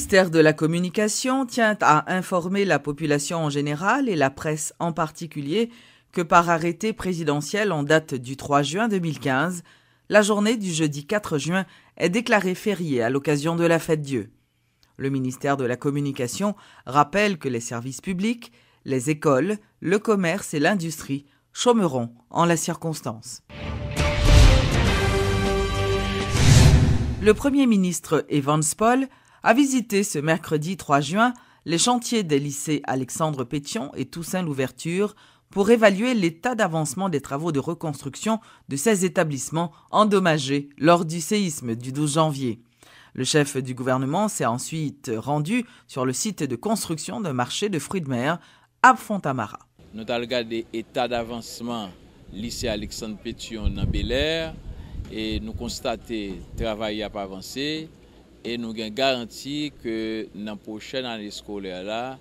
ministère de la Communication tient à informer la population en général et la presse en particulier que par arrêté présidentiel en date du 3 juin 2015, la journée du jeudi 4 juin est déclarée fériée à l'occasion de la Fête-Dieu. Le ministère de la Communication rappelle que les services publics, les écoles, le commerce et l'industrie chômeront en la circonstance. Le Premier ministre Evans Paul a visité ce mercredi 3 juin les chantiers des lycées Alexandre Pétion et Toussaint Louverture pour évaluer l'état d'avancement des travaux de reconstruction de ces établissements endommagés lors du séisme du 12 janvier. Le chef du gouvernement s'est ensuite rendu sur le site de construction d'un marché de fruits de mer à Fontamara. Nous avons regardé l'état d'avancement lycée Alexandre Pétion dans Bel Air et nous constatons que le travail n'a pas avancé et nous avons garanti que dans la prochaine année scolaire,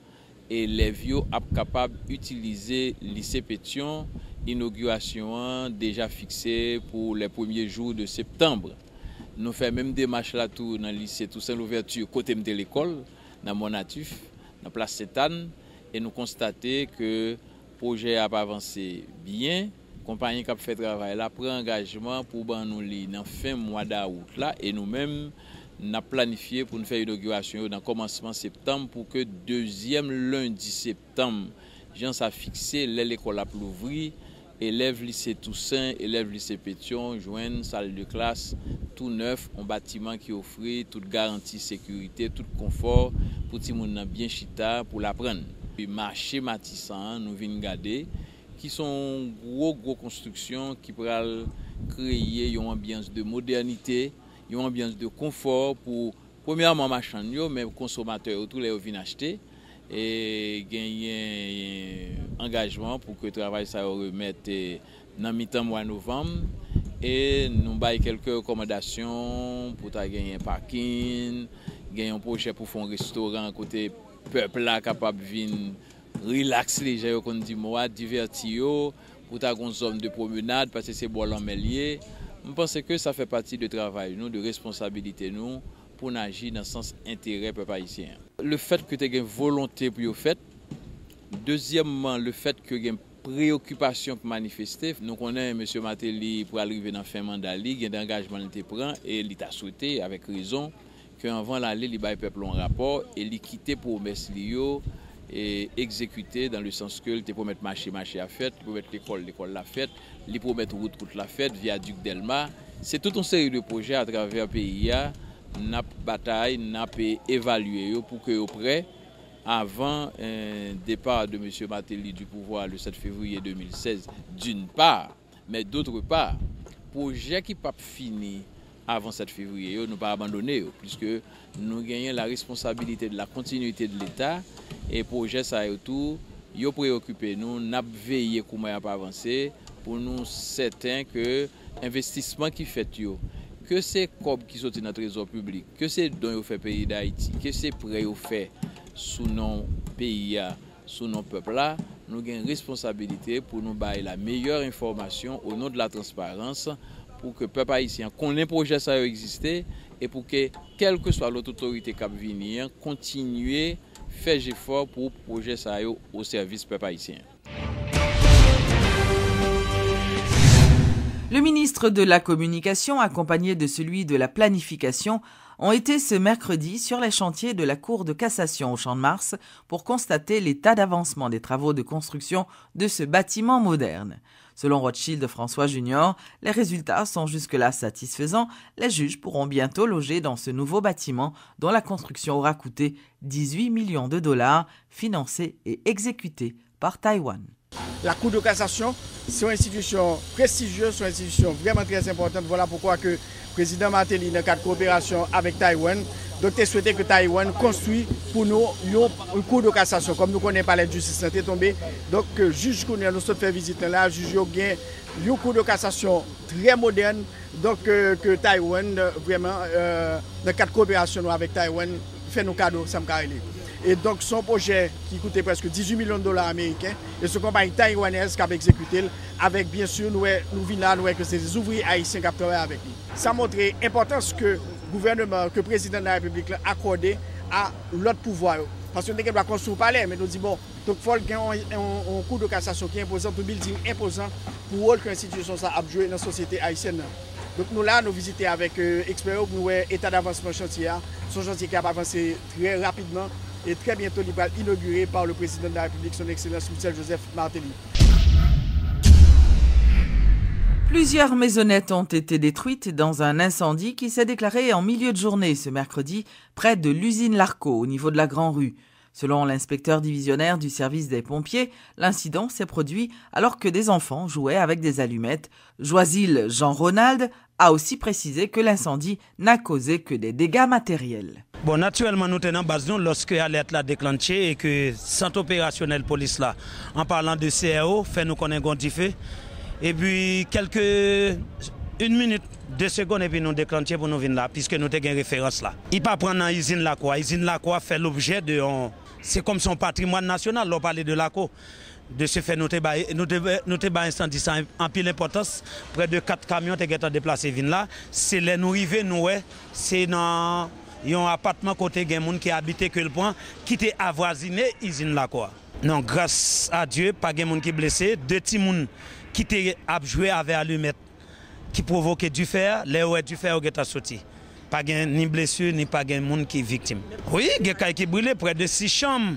les élèves sont capables d'utiliser le lycée Pétion, inauguration déjà fixée pour les premiers jours de septembre. Nous faisons même des marches là tout dans le lycée Toussaint Louverture, côté de l'école, dans Monatif, dans la place Sainte-Anne, et nous constatons que le projet a avancé bien. La compagnie qui a fait le travail là prend engagement pour nous dans la fin mois d'août là, et nous-mêmes nous avons planifié pour nous faire l'inauguration dans le commencement septembre pour que deuxième lundi septembre, Jean a fixé l'école a ouvrir. Élèves lycée Toussaint, élèves lycée Pétion joignent une salle de classe tout neuf, un bâtiment qui offre toute garantie sécurité, tout confort pour tout le monde bien chita pour l'apprendre. Le marché Matissan, nous venons regarder, qui sont gros constructions qui pourraient créer une ambiance de modernité, une ambiance de confort pour premièrement marchands, mais consommateurs tous les viennent acheter. Et gagner un engagement pour que le travail ça remette dans mi-temps mois novembre et nous baillons quelques recommandations pour gagner un parking, gagner un projet pour faire un restaurant côté peuple là capable de venir relax les gens qu'on dit moi divertir pour ta une zone de promenade parce que c'est bon l'emmelier. Je pense que ça fait partie du travail nous de responsabilité nous pour agir dans le sens intérêt peuple haïtien. Le fait que tu aies une volonté pour le fait. Deuxièmement, le fait que tu aies une préoccupation pour manifester. Nous connaissons M. Matéli pour arriver dans la fin mandat, il y a un engagement qu'il prend et il a souhaité, avec raison, qu'avant l'aller, il baille peuple un rapport et il quitte pour promesse et exécuter dans le sens que il promet marché à fête, il promet l'école la fête, il promet route la fête, viaduc Delma. C'est toute une série de projets à travers le pays. N'a bataille, n'a évalué pour que au prêt avant un départ de M. Matéli du pouvoir le 7 février 2016 d'une part, mais d'autre part, projet qui pas fini avant 7 février, nous pas abandonné puisque nous gagnons la responsabilité de la continuité de l'État et projet ça et tout, yo préoccupé nous n'a veillé comment pas avancer pour nous certains que investissement qui fait yo que c'est comme qui sortent dans le trésor public, que c'est dont fait pays d'Haïti, que c'est prêt au fait sous nos pays, sous nos peuples là, nous avons une responsabilité pour nous donner la meilleure information au nom de la transparence pour que le peuple haïtien connaisse le projet ça exister et pour que quelle que soit l'autre autorité qui va venir, continuer faire des efforts pour le projet ça au service du peuple haïtien. Le ministre de la Communication, accompagné de celui de la Planification, ont été ce mercredi sur les chantiers de la Cour de cassation au Champ-de-Mars pour constater l'état d'avancement des travaux de construction de ce bâtiment moderne. Selon Rothschild François Junior, les résultats sont jusque-là satisfaisants. Les juges pourront bientôt loger dans ce nouveau bâtiment dont la construction aura coûté 18 millions de dollars, financé et exécuté par Taïwan. La Cour de cassation, c'est une institution prestigieuse, c'est une institution vraiment très importante. Voilà pourquoi que le président Matéli, dans le cadre de coopération avec Taïwan, donc souhaité que Taïwan construise pour nous une Cour de cassation. Comme nous connaissons pas la justice qui est tombée, donc le juge qu'on a nous fait visiter là, le juge a une Cour de cassation très moderne, donc que Taïwan vraiment dans le cadre de coopération avec Taïwan fait nos cadeaux, ça me carré. Et donc son projet qui coûtait presque 18 millions de dollars américains et ce compagnie taïwanaise qui a exécuté avec bien sûr nous venons là nous que c'est des ouvriers haïtiens qui travaillent avec nous. Ça montre l'importance que le gouvernement, que le président de la République a accordé à l'autre pouvoir. Parce que nous devons construire le palais, mais nous disons, bon, donc il faut qu'il y ait un cours de cassation qui est imposant, un building imposant pour que l'institution a joué dans la société haïtienne. Donc nous là, nous visitons avec experts pour nous voir l'état d'avancement chantier. Son chantier qui a avancé très rapidement et très bientôt il va être inauguré par le président de la République, son Excellence Michel Joseph Martelly. Plusieurs maisonnettes ont été détruites dans un incendie qui s'est déclaré en milieu de journée ce mercredi près de l'usine Larco au niveau de la Grand-Rue. Selon l'inspecteur divisionnaire du service des pompiers, l'incident s'est produit alors que des enfants jouaient avec des allumettes. Joisil Jean-Ronald a aussi précisé que l'incendie n'a causé que des dégâts matériels. Bon, naturellement, nous tenons base lorsque l'alerte l'a déclenché et que centre opérationnel police là, en parlant de CRO, fait nous connaître un fait. Et puis, une minute, 2 secondes, et puis nous déclencher pour nous venir là, puisque nous avons une référence là. Il ne peut pas prendre dans l'usine Lacroix. L'usine Lacroix fait l'objet de. C'est comme son patrimoine national, on parlait de Lacroix. De ce fait, nous avons incendie en pile importance. Près de 4 camions ont été déplacés là. C'est là nous arrivons, nous, c'est dans un appartement côté des gens qui habitent que le point, qui était avoisiné l'usine Lacroix. Non, grâce à Dieu, pas de gens qui sont blessés. 2 petits gens qui étaient joué avec allumette, qui provoquaient du fer, les ouais du fer ont sorti. Pas ni blessure, ni pas de monde qui est victime. Oui, il y a des qui brûlent près de 6 chambres.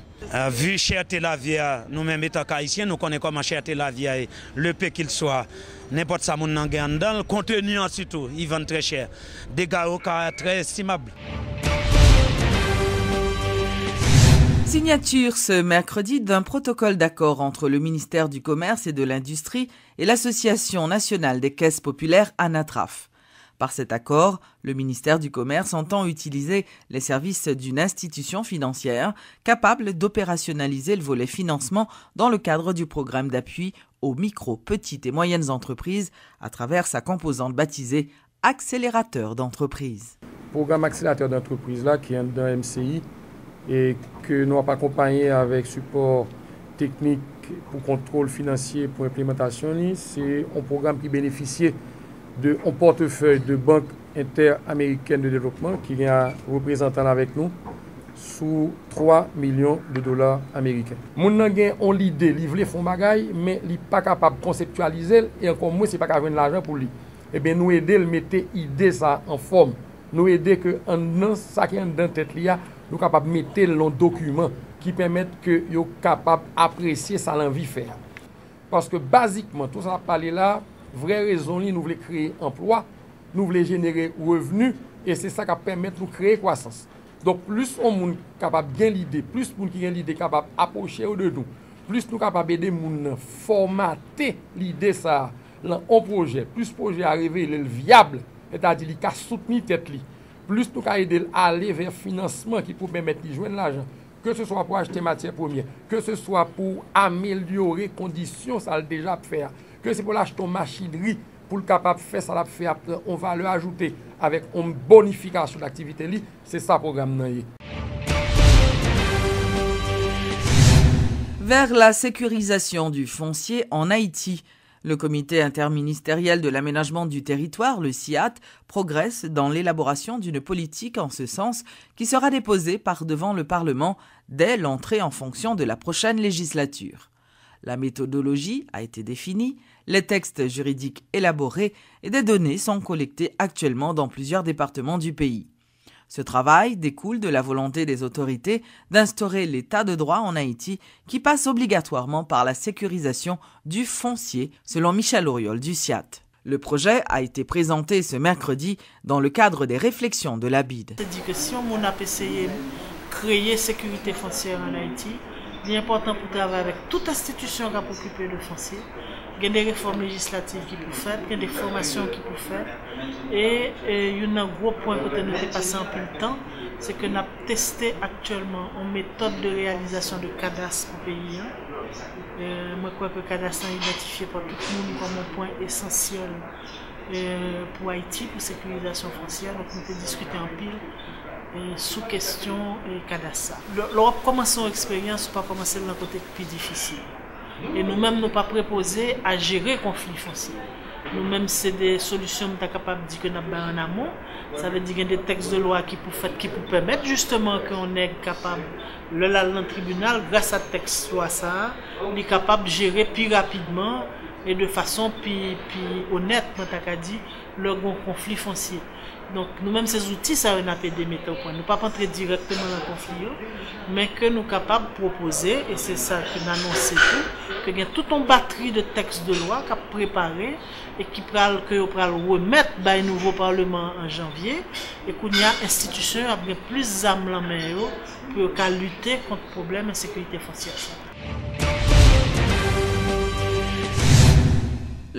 Vu cherté la vie, nous-mêmes étant haïtiens, nous connaissons comment cherté la vie, le peu qu'il soit. N'importe ça, mon n'en dans le contenu surtout, ils vendent très cher. Des gars au cas très estimables. Signature ce mercredi d'un protocole d'accord entre le ministère du Commerce et de l'Industrie et l'Association nationale des caisses populaires ANATRAF. Par cet accord, le ministère du Commerce entend utiliser les services d'une institution financière capable d'opérationnaliser le volet financement dans le cadre du programme d'appui aux micro, petites et moyennes entreprises à travers sa composante baptisée Accélérateur d'entreprise. Programme accélérateur d'entreprise là qui est dans MCI et que nous avons accompagné avec support technique pour contrôle financier pour implémentation, c'est un programme qui bénéficie d'un portefeuille de banque interaméricaine de développement qui est un représentant avec nous sous 3 millions de dollars américains. Moun nan gen on l'idée, li vle font bagay, mais li pas capable de conceptualiser et encore moins c'est pas capable de l'argent pour lui. Eh bien nous aider le mettre idée ça en forme. Nous aider que en ça qui est dans tête li a, nous capable mettre le document qui permettent que yo capable apprécier ça l'envie faire. Parce que basiquement tout ça parler là, vraie raison nous voulons créer emploi, nous voulons générer revenus et c'est ça qui permet de nous créer croissance. Donc plus on monde capable bien l'idée, plus monde qui a l'idée capable approcher de nous, plus nous capable aider monde formater l'idée ça dans un projet, plus projet arriver il est viable, c'est-à-dire il a soutenir tête li. Plus nous capable aider aller vers financement qui peut permettre de joindre l'argent, que ce soit pour acheter matières premières, que ce soit pour améliorer conditions ça déjà faire, que c'est pour l'acheter une machinerie pour le capable de faire ça, faire on va le ajouter avec une bonification d'activité, c'est ça le programme. Vers la sécurisation du foncier en Haïti, le comité interministériel de l'aménagement du territoire, le CIAT, progresse dans l'élaboration d'une politique en ce sens qui sera déposée par devant le Parlement dès l'entrée en fonction de la prochaine législature. La méthodologie a été définie, les textes juridiques élaborés et des données sont collectées actuellement dans plusieurs départements du pays. Ce travail découle de la volonté des autorités d'instaurer l'état de droit en Haïti qui passe obligatoirement par la sécurisation du foncier, selon Michel Auriol du CIAT. Le projet a été présenté ce mercredi dans le cadre des réflexions de l'ABID. C'est-à-dire que si on a essayé de créer sécurité foncière en Haïti, il est important pour travailler avec toute institution qui a occupé le foncier. Il y a des réformes législatives qui peuvent faire, il y a des formations qui peuvent faire. Et il y a un gros point que nous avons passé en plus de temps, c'est que nous avons testé actuellement une méthode de réalisation de cadastre au pays. Moi, je crois que le cadastre est identifié par tout le monde comme un point essentiel pour Haïti, pour la sécurisation foncière. Donc, nous avons discuté en pile. Sous question et cadastre. L'Europe commence son expérience, pas commencer dans le côté plus difficile. Et nous-mêmes, nous pas préposés à gérer le conflit foncier. Nous-mêmes, c'est des solutions que nous sommes capables de dire que nous avons en amont. Ça veut dire qu'il y a des textes de loi qui pour permettre justement qu'on est capable, le dans le tribunal, grâce à texte loi ça, on est capable de gérer plus rapidement et de façon plus honnête, dit, le conflit foncier. Donc nous-mêmes ces outils, ça on a fait des méthodes au point. Nous ne pas entrer directement dans le conflit, mais que nous sommes capables de proposer, et c'est ça que nous annonçons tout, qu'il y a toute une batterie de textes de loi qui a préparé et qui pral remettre dans le nouveau Parlement en janvier, et qu'il y a institution avec plus d'âmes en main pour lutter contre le problème d'insécurité foncière.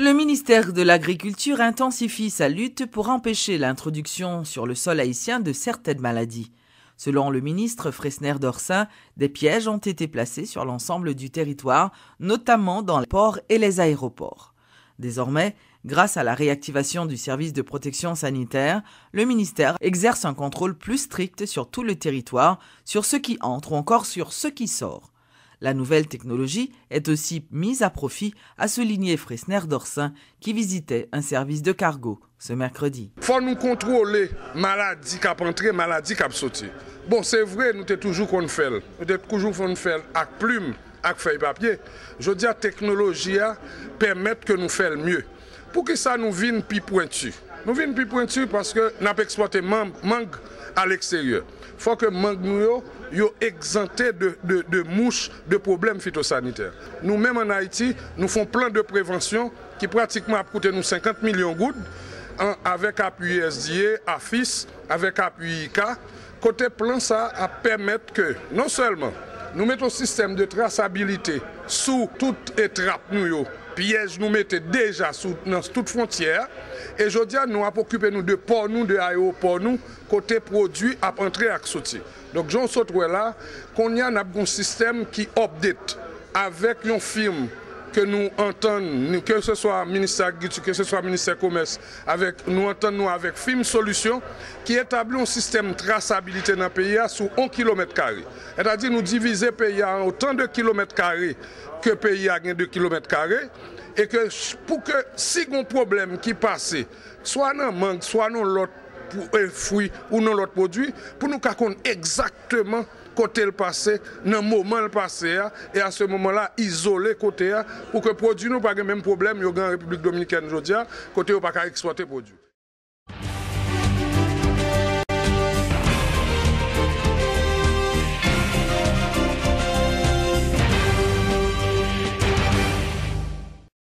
Le ministère de l'Agriculture intensifie sa lutte pour empêcher l'introduction sur le sol haïtien de certaines maladies. Selon le ministre Fresner Dorsin, des pièges ont été placés sur l'ensemble du territoire, notamment dans les ports et les aéroports. Désormais, grâce à la réactivation du service de protection sanitaire, le ministère exerce un contrôle plus strict sur tout le territoire, sur ce qui entre ou encore sur ce qui sort. La nouvelle technologie est aussi mise à profit, a souligné Fresner Dorsin, qui visitait un service de cargo ce mercredi. Il faut nous contrôler maladie qui a entré, maladie qui a sorti. Bon, c'est vrai, nous sommes toujours qu'on fait. Nous sommes toujours qu'on fait avec plume, avec feuille papier. Je dis la technologie permet que nous fassions mieux. Pour que ça nous vienne plus pointu. Nous venons plus pointu parce que nous avons exploité mangue à l'extérieur. Il faut que mangue nous yo exempté de mouches, de problèmes phytosanitaires. Nous-mêmes en Haïti, nous faisons plein de prévention qui pratiquement a coûté nous 50 millions de gouttes avec appui SDA, AFIS, avec appui ICA. Côté plan, ça a permettre que non seulement nous mettons un système de traçabilité sous toute étrape nous piège nous mettons déjà dans toute frontière. Et je dis à nous, à occuper nous de port, nous, de aéroport, nous, côté produit, à entrer à sortir. Donc, j'en saute là, qu'on y a un système qui update avec une firme que nous entendons, que ce soit ministère de l'Agriculture, que ce soit ministère du Commerce, nous entendons avec Film Solutions, qui établit un système de traçabilité dans le pays sur 1 km². C'est-à-dire nous diviser le pays en autant de kilomètres carrés que le pays a de kilomètres carrés. Et que pour que si on a un problème qui passe, soit dans le mangue, soit dans l'autre fruit ou dans l'autre produit, pour nous connaître exactement côté le passé, dans le moment le passé, et à ce moment-là, isoler côté pour que le produit n'ait pas le même problème, il y a en République dominicaine aujourd'hui, côté où pas exploiter le produit.